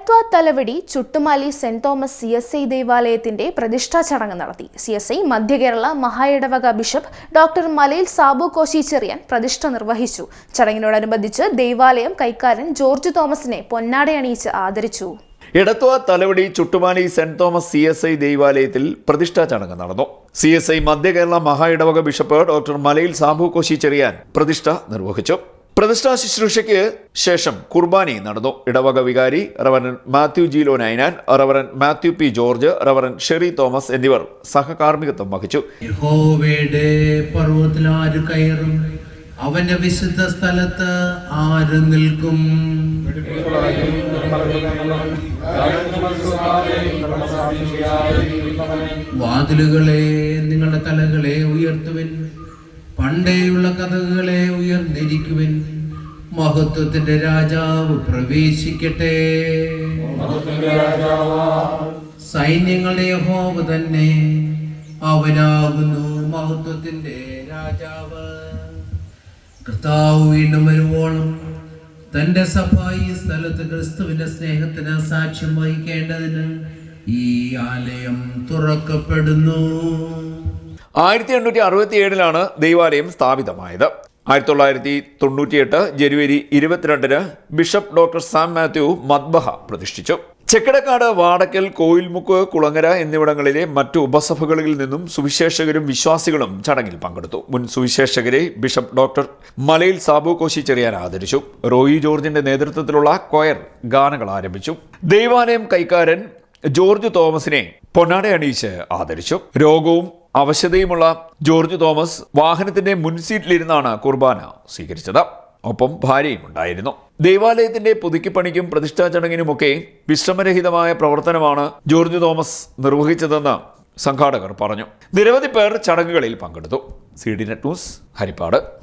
ആയിത്വ Thalavady Chuttumali saint Thomas CSI ദേവാലയത്തിന്റെ പ്രതിഷ്ഠാ ചടങ്ങ് നടത്തി. CSI മധ്യകേരള മഹായിടവക ബിഷപ്പ് ഡോക്ടർ മലയിൽ സാബു കോശിച്ചെറിയാൻ പ്രതിഷ്ഠ നിർവഹിച്ചു. ചടങ്ങിനോടനുബന്ധിച്ച് ദേവാലയം കൈക്കാരൻ ജോർജ് തോമസിനെ പൊന്നാടയണിയിച്ച് ആദരിച്ചു. Edathua Thalavady Chuttumali saint Thomas CSI ദേവാലയത്തിൽ പ്രതിഷ്ഠാ ചടങ്ങ് നടന്നു. CSI മധ്യകേരള മഹായിടവക ബിഷപ്പ് ഡോക്ടർ മലയിൽ സാബു കോശിച്ചെറിയാൻ പ്രതിഷ്ഠ നിർവഹിച്ചു. പ്രതിഷ്ഠാ ശുശ്രൂഷയ്ക്ക് ശേഷം കുർബാനി നടന്നു. ഇടവക വികാരി reverend Mathew G. Ninan, reverend Mathew P. George, reverend Sherry Thomas എന്നിവർ സഹകാർമ്മികത്വം വഹിച്ചു. യഹോവയുടെ പർവ്വതത്തിൽ ആര് കയറും? അവന്റെ വിശുദ്ധ സ്ഥലത്ത് ആര് നിൽക്കും? വാതിലുകളെ നിങ്ങളുടെ തലകളെ ഉയർത്തുവിൻ, പണ്ടേയുള്ള കഥകളെ ഉയർന്നിരിക്കുവിൻ. മഹത്വത്തിന്റെ രാജാവ് പ്രവേശിക്കട്ടെ. സൈന്യങ്ങളുടെ യഹോവ തന്നെ, അവനാകുന്നു മഹത്വത്തിന്റെ രാജാവ്. കർത്താവ് വീണ്ടും വരുവോളം തന്റെ സഭ ഈ സ്ഥലത്ത് ക്രിസ്തുവിന്റെ സ്നേഹത്തിന് സാക്ഷ്യം വഹിക്കേണ്ടതിന് ഈ ആലയം തുറക്കപ്പെടുന്നു. 1867 ദേവാലയം സ്ഥാപിതമായത്. 1998 ജനുവരി 22 ബിഷപ്പ് ഡോക്ടർ സാം മാത്യു മദ്ബഹ പ്രതിഷ്ഠിച്ചു. ചെക്കടക്കാട്, വാടക്കൽ, കോയിൽമുക്ക്, കുളങ്ങര എന്നിവിടങ്ങളിലെ മറ്റു ഉപസഭകളിൽ നിന്നും സുവിശേഷകരും വിശ്വാസികളും ചടങ്ങിൽ പങ്കെടുത്തു. മുൻ സുവിശേഷകരെ ബിഷപ്പ് ഡോക്ടർ മലയിൽ സാബു കോശിച്ചെറിയാൻ ആദരിച്ചു. റോയി ജോർജിന്റെ നേതൃത്വത്തിലുള്ള കൊയർ ഗാനങ്ങൾ ആരംഭിച്ചു. ദേവാലയം കൈക്കാരൻ ജോർജ് തോമസിനെ പൊന്നാടയണിയിച്ച് ആദരിച്ചു. രോഗവും അവശതയുമുള്ള ജോർജ് തോമസ് വാഹനത്തിന്റെ മുൻസീറ്റിലിരുന്നാണ് കുർബാന സ്വീകരിച്ചത്. ഒപ്പം ഭാര്യയും ഉണ്ടായിരുന്നു. ദേവാലയത്തിന്റെ പുതുക്കിപ്പണിക്കും പ്രതിഷ്ഠാ ചടങ്ങിനുമൊക്കെ വിശ്രമരഹിതമായ പ്രവർത്തനമാണ് ജോർജ് തോമസ് നിർവഹിച്ചതെന്ന് സംഘാടകർ പറഞ്ഞു. നിരവധി പേർ ചടങ്ങുകളിൽ പങ്കെടുത്തു. CD Net news, Harippad.